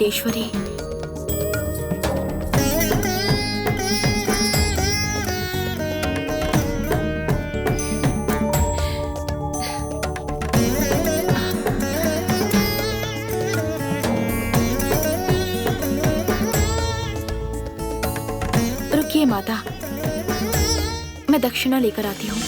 वेंकटेश्वरी। रुकिए माता, मैं दक्षिणा लेकर आती हूँ।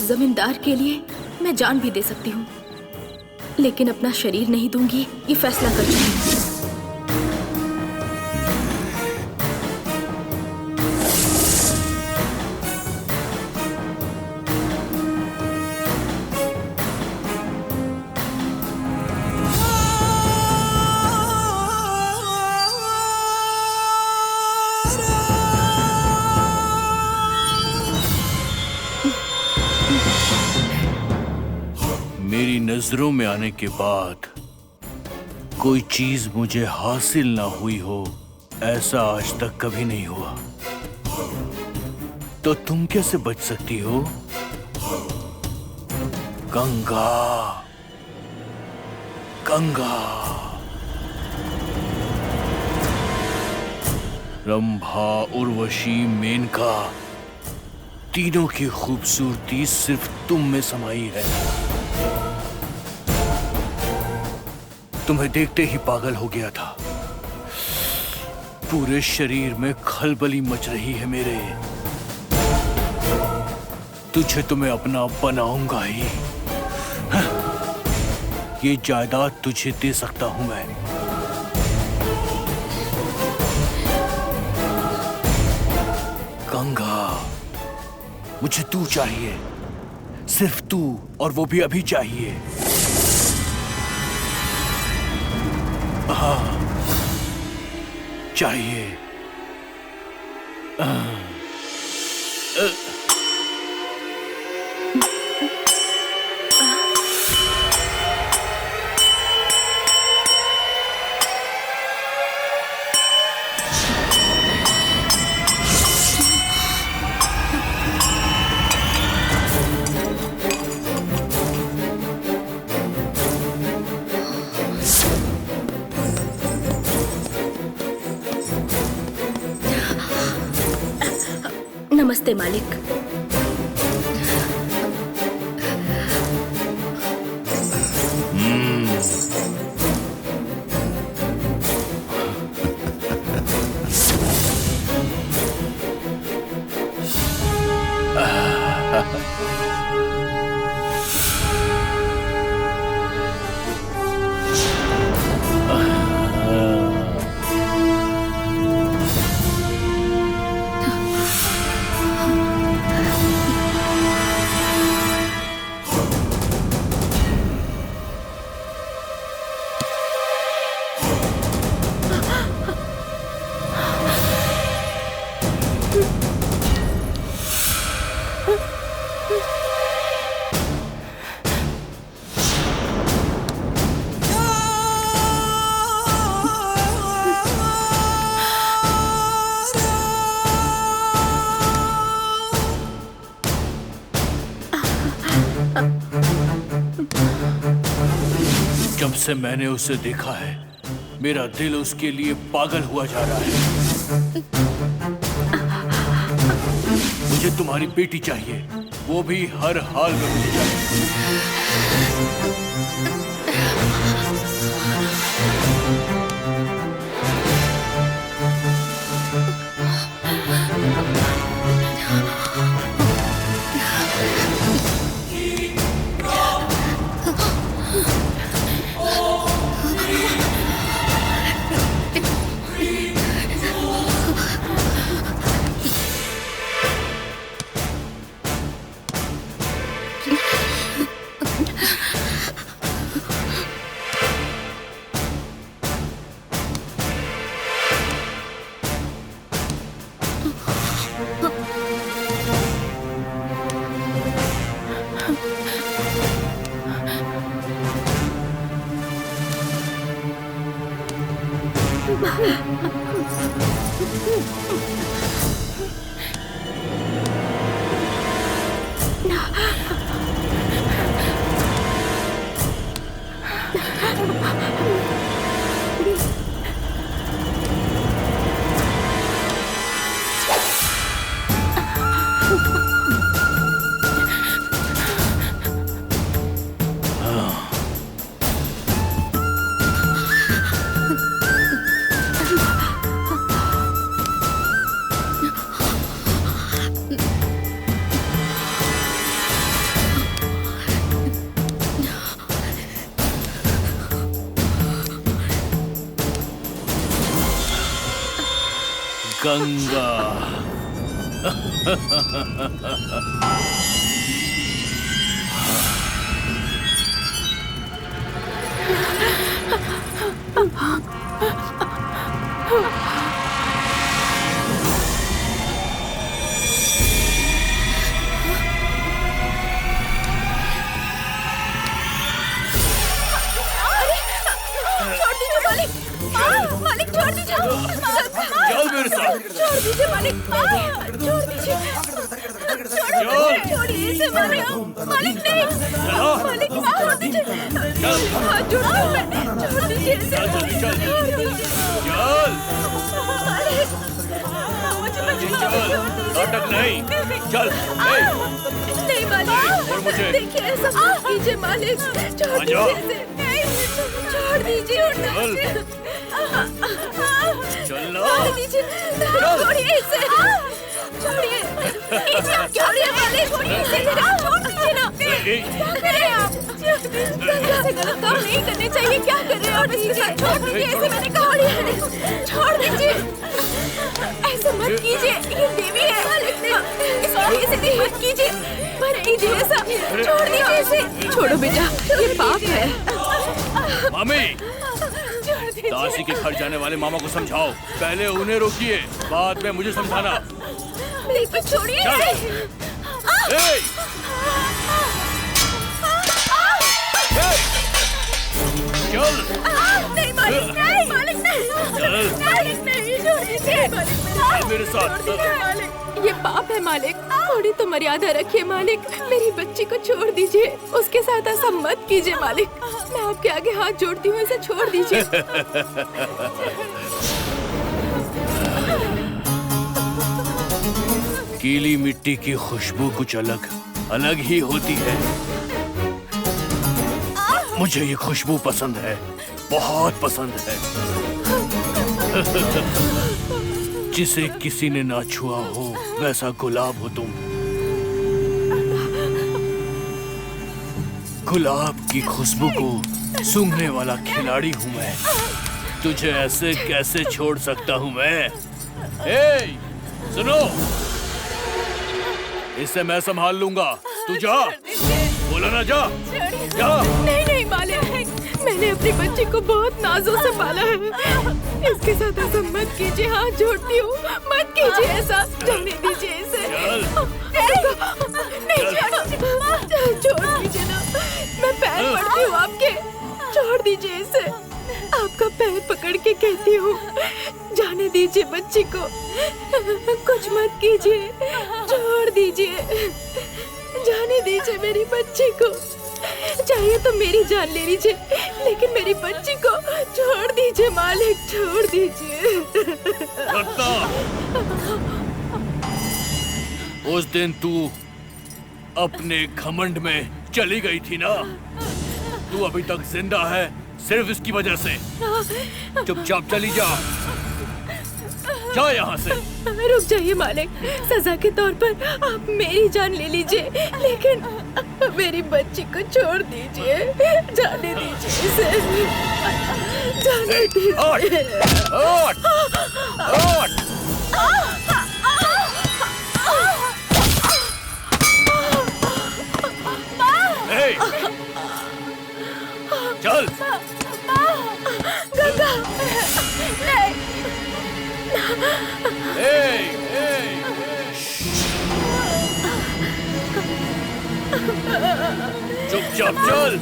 जमींदार के लिए मैं जान भी दे सकती हूँ, लेकिन अपना शरीर नहीं दूंगी, ये फैसला कर चुकी हूँ। मेरी नजरों में आने के बाद कोई चीज मुझे हासिल ना हुई हो, ऐसा आज तक कभी नहीं हुआ। तो तुम कैसे बच सकती हो? गंगा, गंगा, रंभा, उर्वशी, मेनका, तीनों की खूबसूरती सिर्फ तुम में समाई है। तुम्हें देखते ही पागल हो गया था। पूरे शरीर में खलबली मच रही है मेरे। तुझे तो मैं अपना बनाऊंगा ही। ये जायदाद तुझे दे सकता हूं मैं। गंगा, मुझे तू चाहिए, सिर्फ तू, और वो भी अभी चाहिए। हाँ, चाहिए। नमस्ते मालिक। से मैंने उसे देखा है, मेरा दिल उसके लिए पागल हुआ जा रहा है। मुझे तुम्हारी बेटी चाहिए, वो भी हर हाल में मुझे चाहिए। गंगा। मालिक छोड़ दीजिए। चल मेरे साथ। छोड़ दीजिए मालिक, छोड़ दीजिए। छोड़िए इसे मालिक। मालिक नहीं, मालिक छोड़ दीजिए। हाथ जोड़ती हूँ मैं, छोड़ दीजिए इसे। चल चल चल। चल नाटक नहीं, चल। नहीं मालिक, और मुझे देखिए ऐसा मत कीजिए मालिक, छोड़ दीजिए इसे। छोड़ दीजिए, चल छोड़ दीजिए, छोड़िए इसे, छोड़िए, छोड़िए मालिक, छोड़िए इसे, छोड़ दीजिए ना। क्या कर रहे हैं आप? ऐसे गलत काम नहीं करने चाहिए, क्या कर रहे हैं आप? छोड़ दीजिए इसे, मैंने कहा छोड़ दीजिए, ऐसा मत कीजिए, ये देवी है। इसे मत कीजिए, पर कीजिए ऐसा, छोड़ दीजिए इसे। छोड़ो बेटा, ये पाप है। मामी, दासी के घर जाने वाले मामा को समझाओ, पहले उन्हें रोकिए, बाद में मुझे समझाना। लेकिन छोड़िए इसे। चल। नहीं मालिक, नहीं मालिक, नहीं मालिक, नहीं, छोड़ दीजिए मालिक, मेरे साथ। ये पाप है मालिक, थोड़ी तो मर्यादा रखिए मालिक। मेरी बच्ची को छोड़ दीजिए, उसके साथ ऐसा मत कीजिए मालिक। मैं आपके आगे हाथ जोड़ती हूँ, इसे छोड़ दीजिए। गीली मिट्टी की खुशबू कुछ अलग ही होती है। मुझे ये खुशबू पसंद है, बहुत पसंद है। जिसे किसी ने ना छुआ हो वैसा गुलाब हो तुम। गुलाब की खुशबू को सूंघने वाला खिलाड़ी हूँ मैं। तुझे ऐसे कैसे छोड़ सकता हूँ मैं? सुनो, इसे मैं संभाल लूंगा, तू जा। बोला ना, जा जा। नहीं मालिक, मैंने अपनी बच्ची को बहुत नाजों से पाला है, इसके साथ ऐसा मत कीजिए, हाथ जोड़ती हूँ, मत कीजिए ऐसा, जाने दीजिए इसे। नहीं, छोड़ दीजिए ना, मैं पैर पड़ती हूँ आपके, छोड़ दीजिए इसे। आपका पैर पकड़ के कहती हूँ, जाने दीजिए बच्ची को, कुछ मत कीजिए, छोड़ दीजिए, जाने दीजिए मेरी बच्ची को। चाहिए तो मेरी जान ले लीजिए, लेकिन मेरी बच्ची को छोड़ दीजिए मालिक, छोड़ दीजिए। रत्ना, उस दिन तू अपने घमंड में चली गई थी ना? तू अभी तक जिंदा है सिर्फ इसकी वजह से। चुपचाप चली जा, जा यहाँ से। रुक जाइए मालिक, सजा के तौर पर आप मेरी जान ले लीजिए, लेकिन मेरी बच्ची को छोड़ दीजिए, जाने दीजिए इसे, जाने दीजिए। चल। गंगा, नहीं। चुपचाप चल।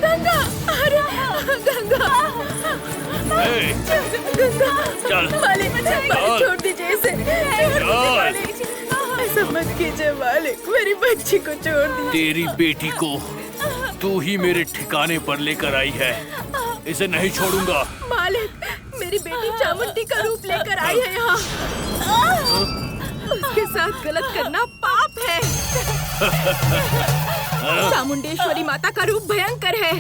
गंगा, अरे गंगा, गंगा, चल। मालिक, छोड़ दीजिए इसे, ऐसा मत कीजिए मालिक, मेरी बच्ची को छोड़ दीजिए। तेरी बेटी को तू ही मेरे ठिकाने पर लेकर आई है, इसे नहीं छोड़ूंगा। मालिक, मेरी बेटी चामुंडी का रूप लेकर आई है यहाँ। उसके साथ गलत करना पाप है। चामुंडेश्वरी माता का रूप भयंकर है।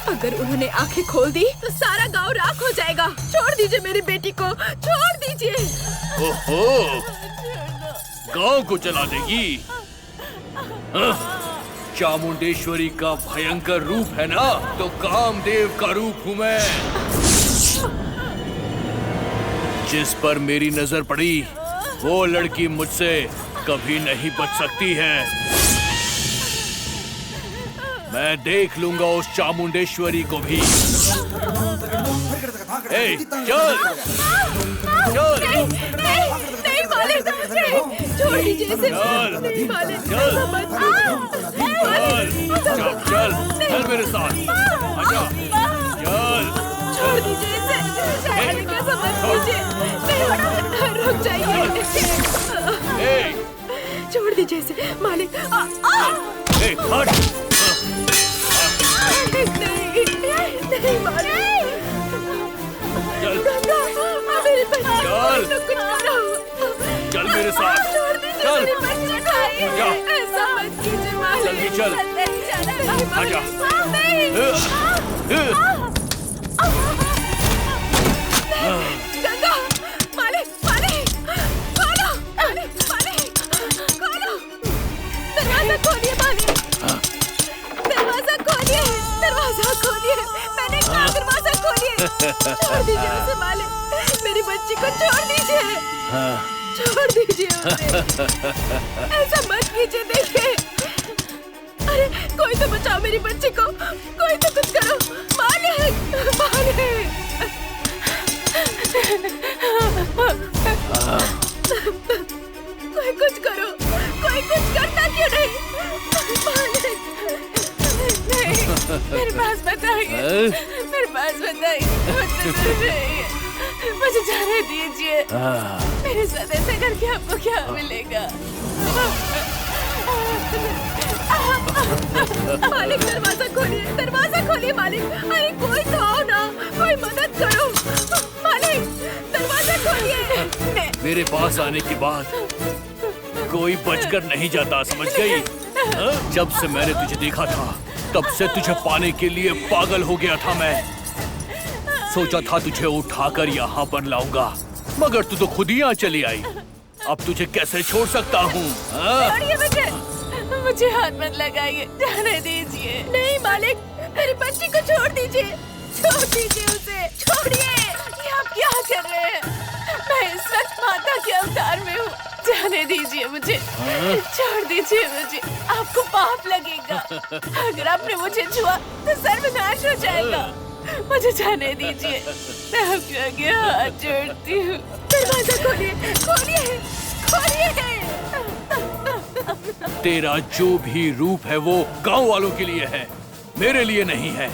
अगर उन्होंने आंखें खोल दी तो सारा गांव राख हो जाएगा। छोड़ दीजिए मेरी बेटी को, छोड़ दीजिए। ओहो, गांव को जला देगी? चामुंडेश्वरी का भयंकर रूप है ना, तो कामदेव का रूप हूँ मैं। जिस पर मेरी नजर पड़ी वो लड़की मुझसे कभी नहीं बच सकती है। मैं देख लूंगा उस चामुंडेश्वरी को भी। ए, चल, चल। नहीं मालिक, छोड़ दीजिए इसे। नहीं मालिक, चल, चल, चल, चल मेरे साथ, आजा, चल। छोड़ दीजिए इसे, मालिक ऐसा मत कीजिए। नहीं, रुक जाइए। छोड़ दीजिए इसे मालिक। हट। नहीं मालिक। चल, गंगा, मेरी बच्ची चल। को कुछ करो। चल मेरे साथ, छोड़ दीजिए चल। मेरी बच्ची को। आजा। ऐसा मत कीजिए मालिक। जल्दी चल। आजा। गंगा, मालिक, मालिक, खोलो, मालिक, मालिक, खोलो। दरवाजा खोलिए मालिक, दरवाजा खोलिए, दरवाजा खोलिए। मैंने कहा दरवाजा खोलिए। छोड़ दीजिए उसे मालिक, मेरी बच्ची को छोड़ दीजिए, छोड़ दीजिए उसे। ऐसा मत कीजिए, देखिए। अरे कोई तो बचाओ मेरी बच्ची को, कोई तो कुछ करो मालिक, मालिक। कोई कुछ करो, कोई कुछ करता क्यों नहीं? मालिक, नहीं, मेरे पास बताइए, मेरे पास बताइए, मुझे जाने दीजिए। मेरे साथ ऐसे करके आपको क्या मिलेगा? मालिक, दरवाजा खोलिए मालिक। अरे कोई तो आओ ना, कोई मदद करो मालिक, दरवाजा खोलिए। मेरे पास आने के बाद कोई बचकर नहीं जाता, समझ गई? जब से मैंने तुझे देखा था तब से तुझे पाने के लिए पागल हो गया था मैं। सोचा था तुझे उठाकर यहाँ पर लाऊंगा, मगर तू तो खुद ही यहाँ चली आई। अब तुझे कैसे छोड़ सकता हूँ? छोड़िए मुझे हाथ मत लगाइए, जाने दीजिए। नहीं मालिक, मेरी बच्ची को छोड़ दीजिए, छोड़ दीजिए उसे, छोड़िए। ये आप क्या कर रहे हैं? मैं इस वक्त माता के अवतार में हूँ, जाने दीजिए मुझे, छोड़ दीजिए मुझे। आपको पाप लगेगा, अगर आपने मुझे छुआ तो सर्वनाश हो जाएगा। मुझे जाने दीजिए, मैं आपके आगे हाथ जोड़ती हूँ। दरवाजा खोलिए, खोलिए, खोलिए। तेरा जो भी रूप है वो गांव वालों के लिए है, मेरे लिए नहीं है।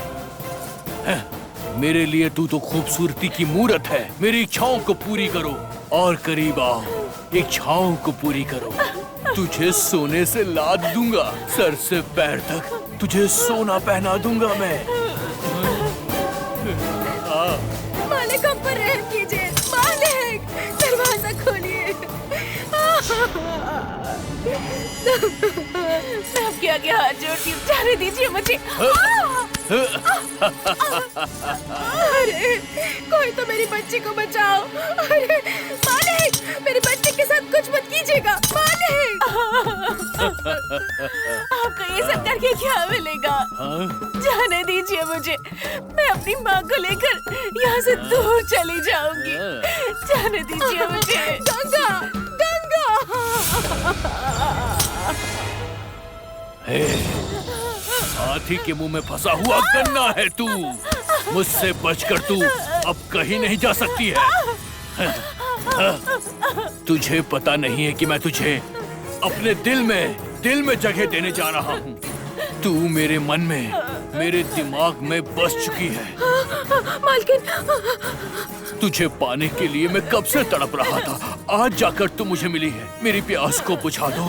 मेरे लिए तू तो खूबसूरती की मूरत है। मेरी इच्छाओं को पूरी करो और करीब आओ। इच्छाओं को पूरी करो। तुझे सोने से लाद दूंगा, सर से पैर तक तुझे सोना पहना दूंगा मैं। मालिक, हम पर रहम कीजिए। मालिक, दरवाजा खोलिए। मैं आपके आगे हाथ जोड़ती हूँ, जाने दीजिए मुझे। अरे, कोई तो मेरी बच्ची को बचाओ। अरे मालिक, मेरी बच्ची के साथ कुछ मत कीजिएगा। मालिक, आपको ये सब करके क्या मिलेगा? जाने दीजिए मुझे, मैं अपनी माँ को लेकर यहाँ से दूर चली जाऊंगी। जाने दीजिए मुझे। गंगा, गंगा। हाथी के मुंह में फंसा हुआ गन्ना है तू। मुझसे बचकर तू अब कहीं नहीं जा सकती है। तुझे पता नहीं है कि मैं तुझे अपने दिल में जगह देने जा रहा हूँ। तू मेरे मन में, मेरे दिमाग में बस चुकी है। मालकिन, तुझे पाने के लिए मैं कब से तड़प रहा था। आज जाकर तू मुझे मिली है। मेरी प्यास को बुझा दो,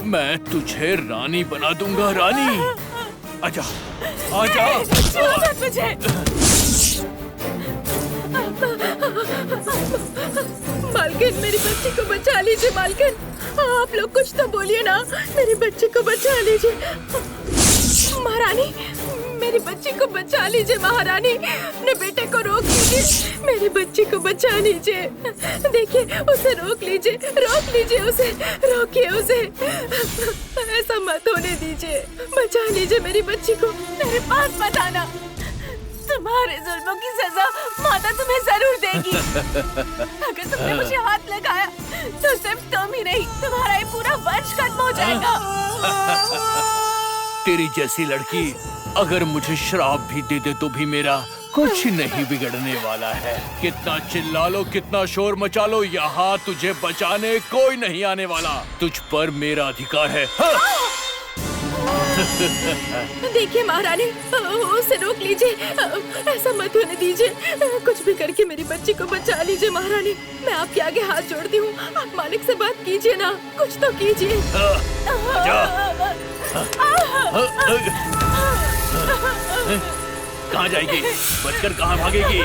मैं तुझे रानी बना दूंगा। रानी, आजा, आजा। छोड़ो मत मुझे। मालकिन, मेरी बच्ची को बचा लीजिए। मालकिन, आप लोग कुछ तो बोलिए ना। मेरी बच्ची को बचा लीजिए। महारानी, मेरी बच्ची को बचा लीजिए। महारानी, अपने बेटे को रोक लीजिए। मेरी बच्ची को बचा लीजिए। देखिए, उसे रोक लीजिए, रोक लीजिए उसे, रोकिए उसे। ऐसा मत होने दीजिए। बचा लीजिए मेरी बच्ची को। मेरे पास मत आना। तुम्हारे जुल्मों की सजा माता तुम्हें जरूर देगी। अगर तुमने मुझे हाथ लगाया तो सिर्फ तुम ही नहीं, तुम्हारा ये पूरा वंश खत्म हो जाएगा। तेरी जैसी लड़की अगर मुझे श्राप भी दे दे तो भी मेरा कुछ नहीं बिगड़ने वाला है। कितना चिल्ला लो, कितना शोर मचा लो, यहाँ तुझे बचाने कोई नहीं आने वाला। तुझ पर मेरा अधिकार है। देखिए महारानी, उसे रोक लीजिए। ऐसा मत होने दीजिए। कुछ भी करके मेरी बच्ची को बचा लीजिए महारानी। मैं आपके आगे हाथ जोड़ती हूँ। आप मालिक से बात कीजिए ना, कुछ तो कीजिए। कहाँ जाएगी? बचकर कहाँ भागेगी?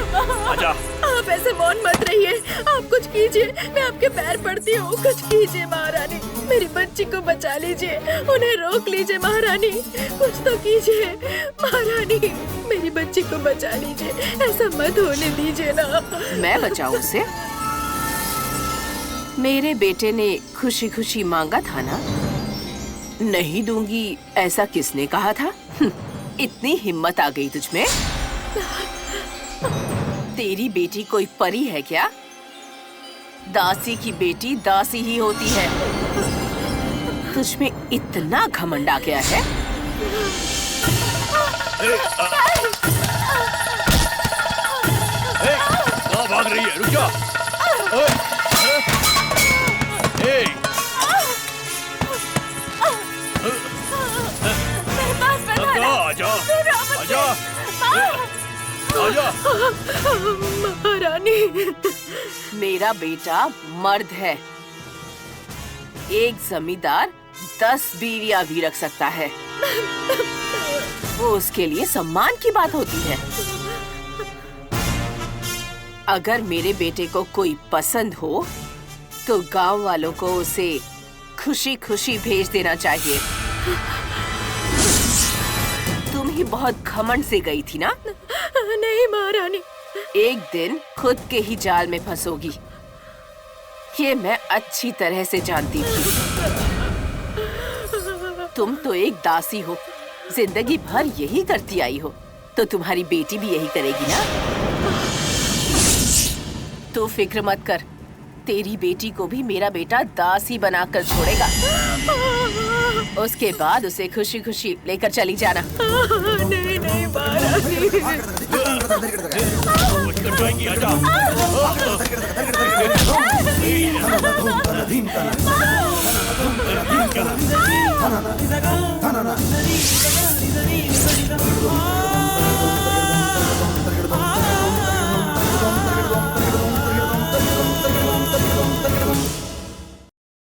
आजा। आप ऐसे मौन मत रहिए। आप कुछ कीजिए, मैं आपके पैर पड़ती हूँ। कुछ कीजिए महारानी, मेरी बच्ची को बचा लीजिए। उन्हें रोक लीजिए महारानी, कुछ तो कीजिए महारानी। मेरी बच्ची को बचा लीजिए, ऐसा मत होने दीजिए ना। मैं बचाऊं उसे? मेरे बेटे ने खुशी खुशी मांगा था ना। नहीं दूंगी ऐसा किसने कहा था? इतनी हिम्मत आ गई तुझमें? तेरी बेटी कोई परी है क्या? दासी की बेटी दासी ही होती है। तुझमें इतना घमंड आ गया है? कहाँ भाग रही है? रुक जा। आजा, आजा, आजा। महारानी, मेरा बेटा मर्द है। एक जमींदार 10 बीवियां भी रख सकता है। वो उसके लिए सम्मान की बात होती है। अगर मेरे बेटे को कोई पसंद हो तो गांव वालों को उसे खुशी खुशी भेज देना चाहिए। तुम ही बहुत घमंड से गई थी ना? नहीं महारानी। एक दिन खुद के ही जाल में फंसोगी, ये मैं अच्छी तरह से जानती थी। तुम तो एक दासी हो, जिंदगी भर यही करती आई हो, तो तुम्हारी बेटी भी यही करेगी ना? तू फिक्र मत कर, तेरी बेटी को भी मेरा बेटा दासी बनाकर छोड़ेगा। उसके बाद उसे खुशी खुशी लेकर चली जाना। नहीं नहीं महारानी। आजा।